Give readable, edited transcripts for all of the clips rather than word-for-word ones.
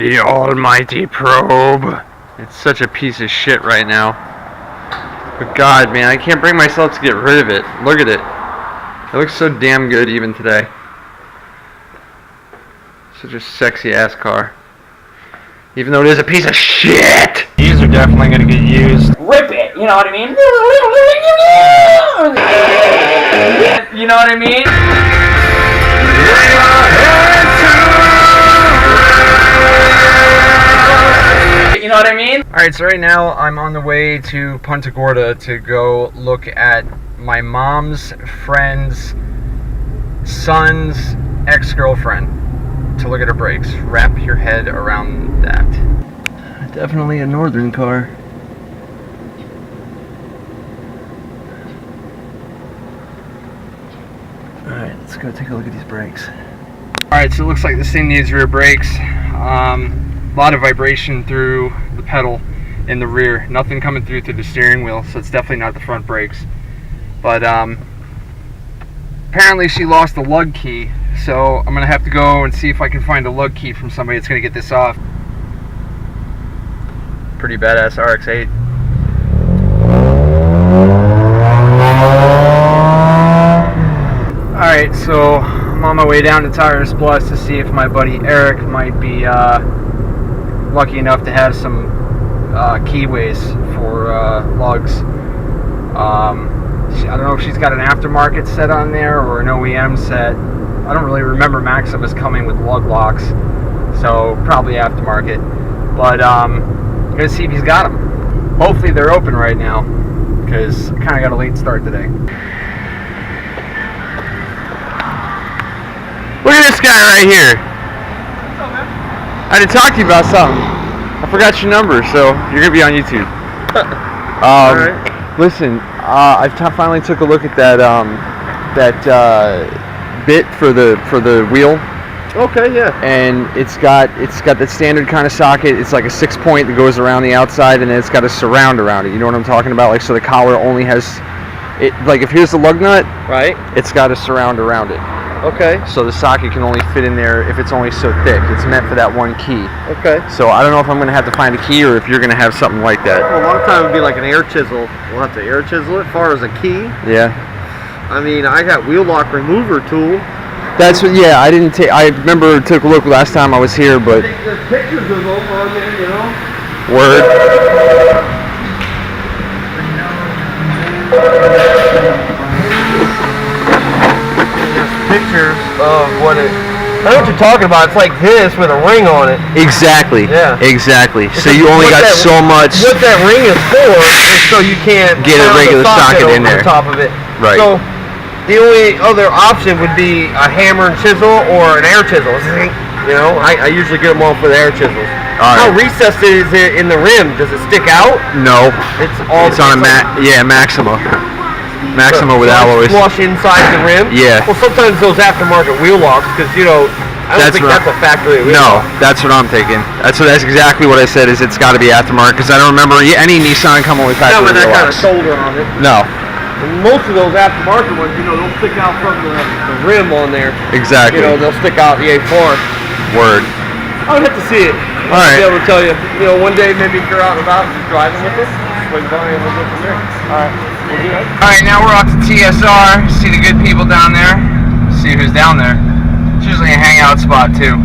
The almighty probe. It's such a piece of shit right now. But God, man, I can't bring myself to get rid of it. Look at it. It looks so damn good even today. Such a sexy ass car. Even though it is a piece of shit. These are definitely going to get used. Rip it, you know what I mean? You know what I mean? You know what I mean? Alright, so right now I'm on the way to Punta Gorda to go look at my mom's friend's son's ex-girlfriend to look at her brakes. Wrap your head around that. Definitely a northern car. Alright, let's go take a look at these brakes. Alright, so it looks like this thing needs rear brakes. A lot of vibration through the pedal in the rear. Nothing coming through the steering wheel, so it's definitely not the front brakes. But apparently she lost the lug key, so I'm gonna have to go and see if I can find a lug key from somebody that's gonna get this off. Pretty badass RX-8. Alright, so I'm on my way down to Tires Plus to see if my buddy Eric might be lucky enough to have some keyways for lugs. I don't know if she's got an aftermarket set on there or an OEM set. I don't really remember Maxima's coming with lug locks, so probably aftermarket. But I'm gonna see if he's got them. Hopefully they're open right now, because I kind of got a late start today. Look at this guy right here. What's up, man? I had to talk to you about something. I forgot your number, so you're gonna be on YouTube. All right. Listen, I finally took a look at that bit for the wheel. Okay, yeah. And it's got the standard kind of socket. It's like a 6-point that goes around the outside, and then it's got a surround around it. You know what I'm talking about? Like, so the collar only has it. Like, if here's the lug nut, Right. it's got a surround around it. Okay. So the socket can only fit in there if it's only so thick. It's meant for that one key. Okay. So I don't know if I'm going to have to find a key or if you're going to have something like that. Well, a lot of times it'd be like an air chisel. We'll have to air chisel it. As far as a key, Yeah. I mean, I got wheel lock remover tool. That's what. Yeah, I didn't take. I remember took a look last time I was here, but There's pictures of them on there, you know. word. Pictures of what it. I know what you're talking about. It's like this with a ring on it. Exactly. Yeah. Exactly. So you only got so much. What that ring is for is so you can't Get a regular socket in there. on top of it. Right. So the only other option would be a hammer and chisel or an air chisel. You know, I usually get them all for the air chisels. All right. How recessed is it in the rim? Does it stick out? No. It's all. It's on a Maxima. Maxima with alloys. Flush inside the rim. Yeah. Well, sometimes those aftermarket wheel locks, because you know, I don't think that's a factory wheel No, lock. that's what I'm thinking. That's exactly what I said. Is it's got to be aftermarket because I don't remember any Nissan coming with factory Not with that wheel kind of locks. shoulder on it. No. And most of those aftermarket ones, you know, they'll stick out from the rim on there. Exactly. You know, they'll stick out the A4. Word. I would have to see it. All right. I'll be able to tell you. You know, one day maybe if you're out and about just driving with us, swing by and we'll go from there. All right. We'll do that. All right, now we're off to TSR. See the good people down there. See who's down there. It's usually a hangout spot too.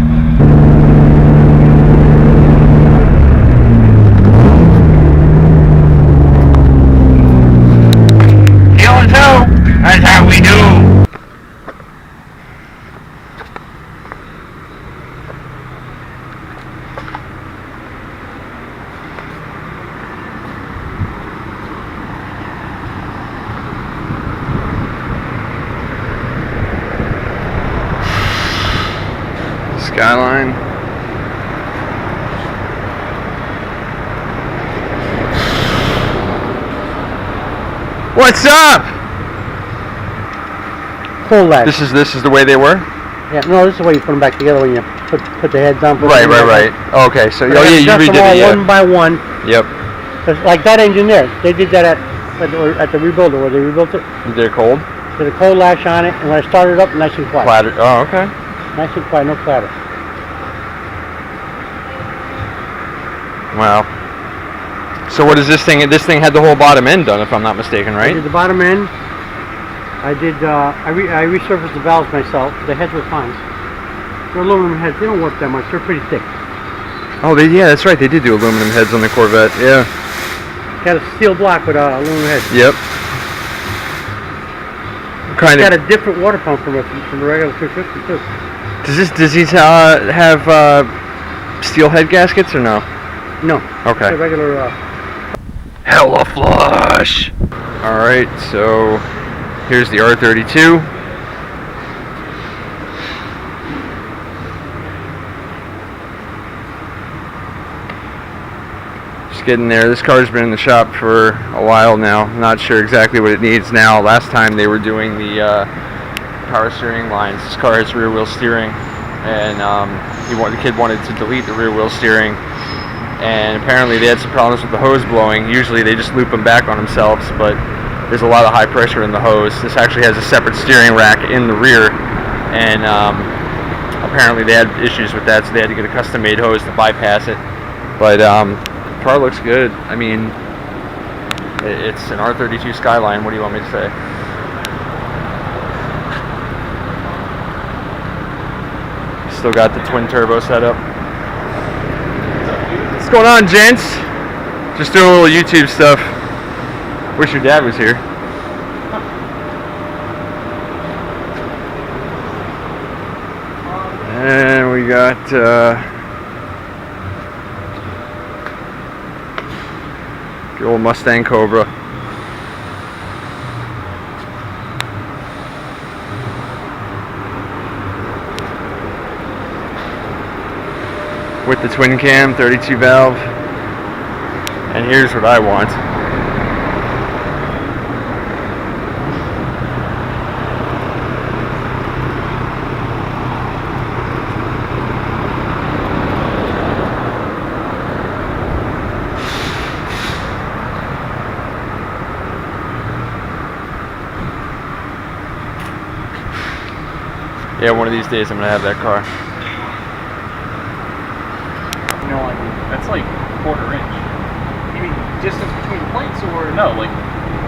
That's how we do. Skyline. What's up? Full latch. This is the way they were. Yeah, no, this is the way you put them back together when you put the heads on. Right. Okay, so But you adjust redid them all it, yeah. one by one. Yep. 'Cause like that engine there, they did that at the rebuilder where they rebuilt it. They're cold. Did a cold latch on it, and when I started up, nice and quiet. Flattered. Oh, okay. Nice and quiet, no clatter. Wow. So what is this thing? This thing had the whole bottom end done, if I'm not mistaken, I right? did the bottom end. I did. I resurfaced the valves myself. The heads were fine. They're aluminum heads. They don't work that much. They're pretty thick. Oh, yeah, that's right. They did do aluminum heads on the Corvette. Yeah. Got a steel block with aluminum heads. Yep. Kind Got of. a different water pump from the regular 350 too. Does he have steel head gaskets or no? No. Okay. It's a regular. Hella flush. All right, so here's the R32. Just getting there. This car's been in the shop for a while now. Not sure exactly what it needs now. Last time they were doing the power steering lines. This car has rear wheel steering, and the kid wanted to delete the rear wheel steering, and apparently they had some problems with the hose blowing. Usually they just loop them back on themselves, but there's a lot of high pressure in the hose. This actually has a separate steering rack in the rear, and apparently they had issues with that, so they had to get a custom made hose to bypass it. But the car looks good. I mean, it's an R32 Skyline. What do you want me to say? Still got the twin turbo setup. What's going on, gents? Just doing a little YouTube stuff. Wish your dad was here. And we got the old Mustang Cobra. With the twin cam, 32 valve. And here's what I want. Yeah, one of these days I'm gonna have that car. You know, like, that's like quarter inch. You mean distance between plates or? No, like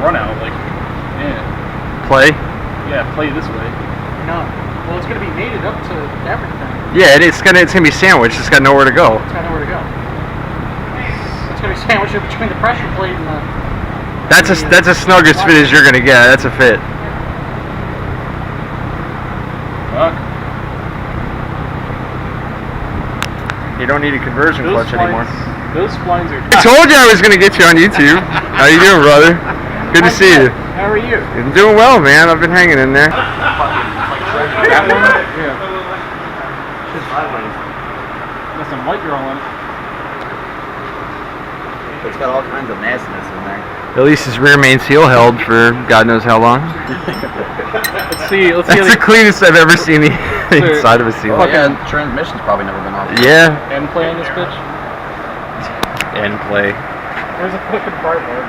run out, like, yeah. Play? Yeah, play this way. No. Well, it's gonna be mated up to everything. Yeah, it's gonna be sandwiched. It's got nowhere to go. It's got nowhere to go. It's gonna be sandwiched in between the pressure plate and the. That's a snug as fit as you're gonna get. That's a fit. Fuck. You don't need a conversion clutch anymore. Those splines are. I told you I was gonna get you on YouTube. How you doing, brother? Good to see you. How are you? I'm doing well, man. I've been hanging in there. That one? Yeah. Got some light girl on it. It's got all kinds of nastiness in there. At least his rear main seal held for God knows how long. Let's see. That's the cleanest I've ever seen the inside of a seal. Oh, yeah, transmission's probably never been off. Yeah. End play on this bitch. End play. Where's the fucking part mark?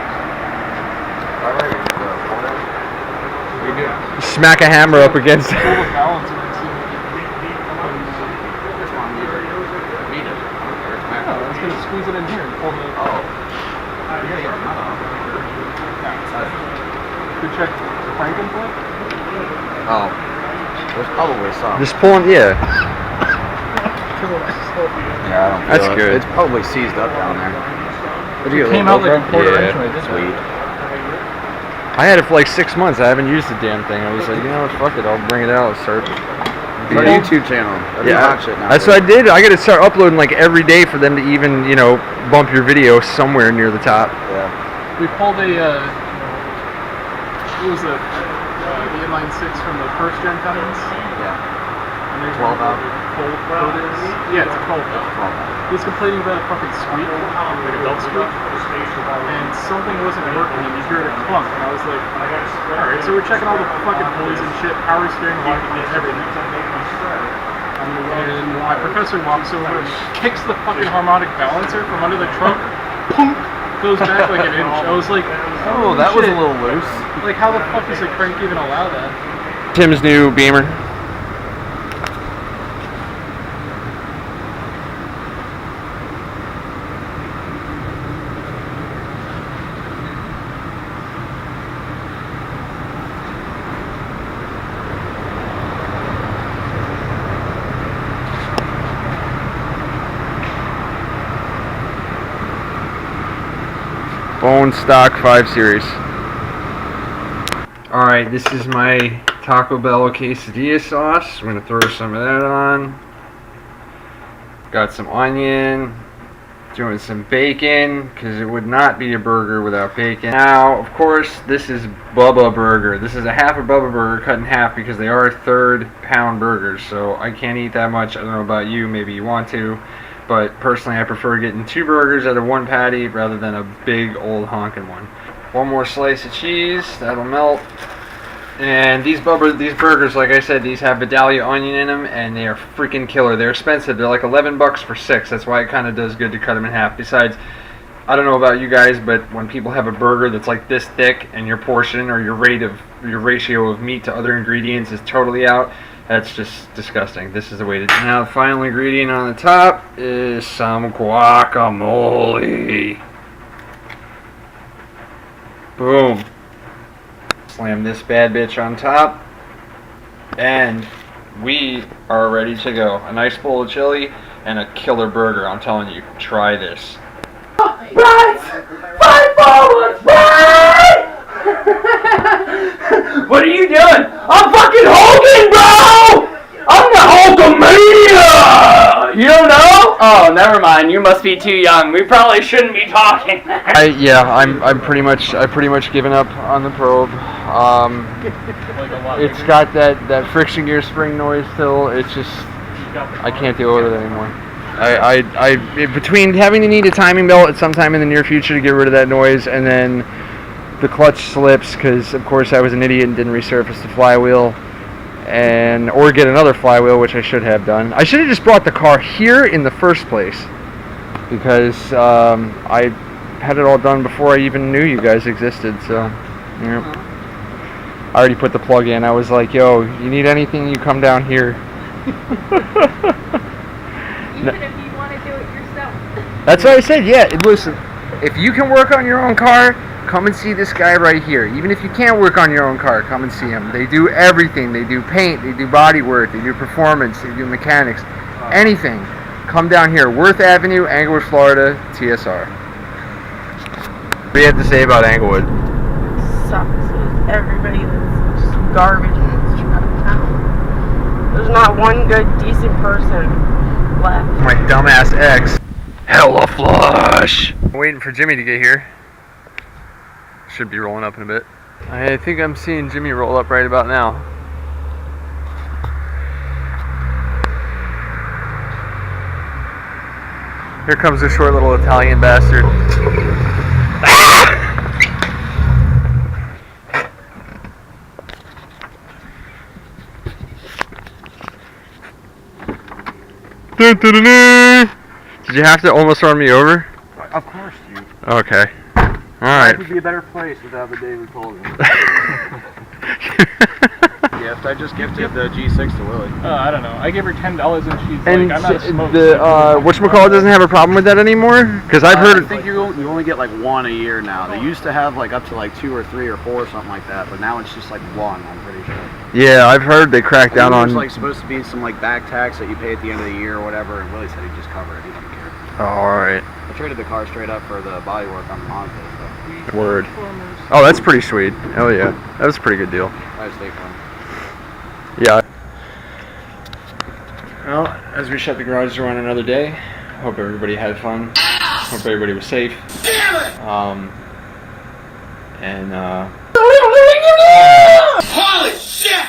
Smack a hammer up against it. Pull the balance in it. No, I was gonna squeeze it in here and pull the. Could check crank and play. Oh, there's probably some. Just pulling, yeah. Yeah, I don't feel That's it. good. It's probably seized up down there. Would you It came out like a quarter inch when I did Sweet. I had it for like 6 months. I haven't used the damn thing. I was like, you know what, fuck it. I'll bring it out. Start. It's our YouTube channel. That'd be hot shit now. That's what I did. I got to start uploading like every day for them to even, you know, bump your video somewhere near the top. Yeah. We pulled a. It was the inline six from the first gen Cummins. Yeah. And there's 12 out. Cold code is. Yeah, it's a 12 out. He was complaining about a fucking squeak, like a belt squeak, and something wasn't working, and you heard a clunk, and I was like, alright, so we're checking all the fucking pulleys and shit, power steering, locking, everything. And my professor walks over and kicks the fucking harmonic balancer from under the trunk, punk, goes back like an inch. I was like, Oh, that was a little loose. Like, how the fuck does a crank even allow that? Tim's new Beamer. Bone Stock 5 Series. Alright, this is my Taco Bell quesadilla sauce. I'm going to throw some of that on. Got some onion. Doing some bacon, because it would not be a burger without bacon. Now, of course, this is Bubba Burger. This is a half a Bubba Burger cut in half because they are third-pound burgers, so I can't eat that much. I don't know about you, maybe you want to, but personally I prefer getting 2 burgers out of 1 patty rather than a big old honking one. One more slice of cheese, that'll melt. And these burgers, like I said, these have Vidalia onion in them, and they are freaking killer. They're expensive. They're like $11 for 6. That's why it kind of does good to cut them in half. Besides, I don't know about you guys, but when people have a burger that's like this thick, and your portion or your ratio of meat to other ingredients is totally out, that's just disgusting. This is the way to do it. Now, the final ingredient on the top is some guacamole. Boom. Slam this bad bitch on top, and we are ready to go. A nice bowl of chili and a killer burger. I'm telling you, try this. Right! Fight forward! Right! What are you doing? I'm fucking Hogan, bro! I'm the Hulkamania! You don't know? Oh, never mind. You must be too young. We probably shouldn't be talking. I'm pretty much given up on the probe. It's got that friction gear spring noise still. It's just, I can't deal with it anymore. Between having to need a timing belt at some time in the near future to get rid of that noise, and then the clutch slips because of course I was an idiot and didn't resurface the flywheel, or get another flywheel, which I should have done. I should have just brought the car here in the first place, because I had it all done before I even knew you guys existed. So, yeah. I already put the plug in. I was like, yo, you need anything, you come down here. Even if you want to do it yourself. That's what I said, yeah. Listen, if you can work on your own car, come and see this guy right here. Even if you can't work on your own car, come and see him. They do everything. They do paint, they do body work, they do performance, they do mechanics. Anything. Come down here. Worth Avenue, Englewood, Florida, TSR. What do you have to say about Englewood? Sucks. Everybody that's just garbage and it's out of town. There's not one good, decent person left. My dumbass ex. Hella flush! I'm waiting for Jimmy to get here. Should be rolling up in a bit. I think I'm seeing Jimmy roll up right about now. Here comes the short little Italian bastard. Did you have to almost run me over? Of course, dude. Okay. Alright. Life would be a better place without the David Colgan. Gift. I just gifted the G6 to Lily. I don't know. I gave her $10 and she's And like, I'm not smoking. the whatchamacallit doesn't have a problem with that anymore? Because I've heard. I think you only get like 1 a year now. They used to have like up to like 2 or 3 or 4 or something like that, but now it's just like 1. I'm pretty sure. Yeah, I've heard they cracked down on. There's like supposed to be some like back tax that you pay at the end of the year or whatever. And Willie said he'd just cover it. He didn't care. Oh, all right. I traded the car straight up for the body work on the Mazda. So. Word. Oh, that's pretty sweet. Oh yeah, that was a pretty good deal. I stay for him. Yeah. Well, as we shut the garage door on another day, hope everybody had fun. Hope everybody was safe. Damn it! Holy shit!